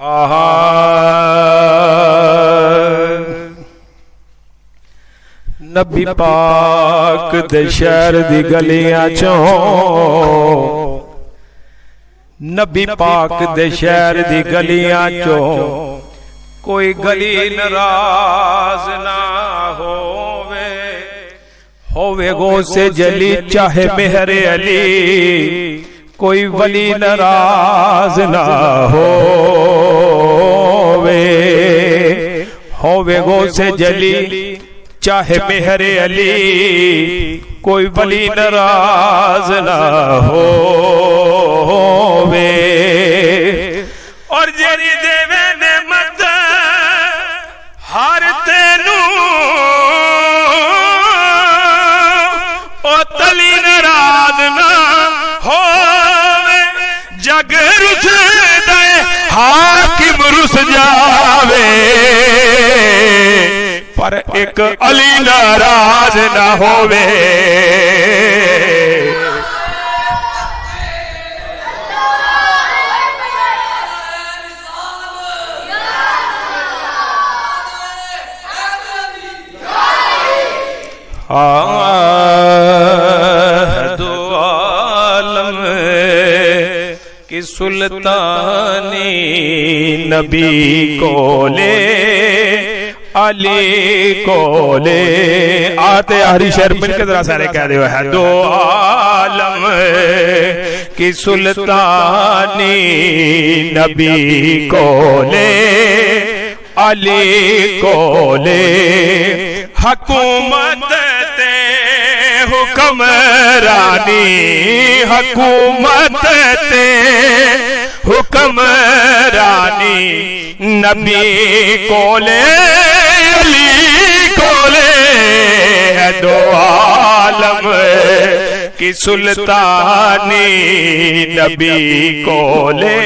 आहा नबी पाक दे शहर दी गलियां चों, नबी पाक दे शहर दी गलियां चों कोई गली नाराज ना होवे गो से जली चाहे मेहरे अली, कोई वली नाराज ना होवे गो से जली चाहे मेहरे अली, कोई वली नाराज ना होवे। और जेरी देवे ने मत हर तेनू ओ तली नाराज ना होवे। जग रुस दे हाकिम रुस जावे, पर एक अली नाराज ना होवे। दो आलम की सुल्तानी नबी कोले अली कोले। आते हरी शहर मिलकर जरा सारे कह दो है दो आलम की सुल्तानी नबी कोले अली कोले। हुकूमत ते हुक्मरानी, हुकूमत ते हुक्मरानी नबी कोले अली कोले। है दो आलम की सुल्तानी नबी कोले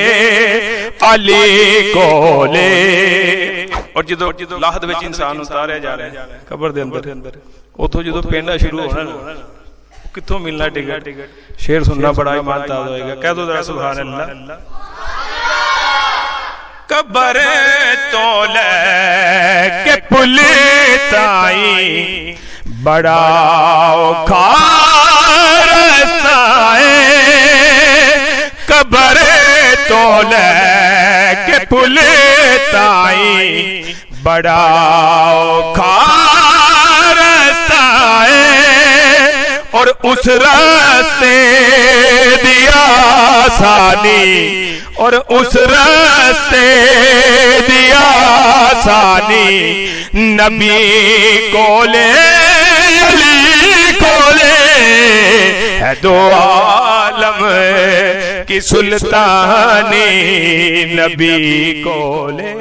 अली कोले। और जो लाहद विच इंसान उतारे जा रहे हैं कबर दे अंदर, उतो जो पेंडा शुरू होना ना कितों मिलना टिकट। शेर सुनना बड़ा ईमान ताज़ा होएगा। कह दो जरा सुभान अल्लाह। कबर तो लेके पुल ताई बड़ा औखा रास्ता है। कबर तो लेके पुल ताई बड़ा औखा रास्ता है। और उस रास्ते दिया आसानी, और उस रास्ते दिया आसानी नबी कोले अली कोले। है दो आलम की सुल्तानी नबी कोले।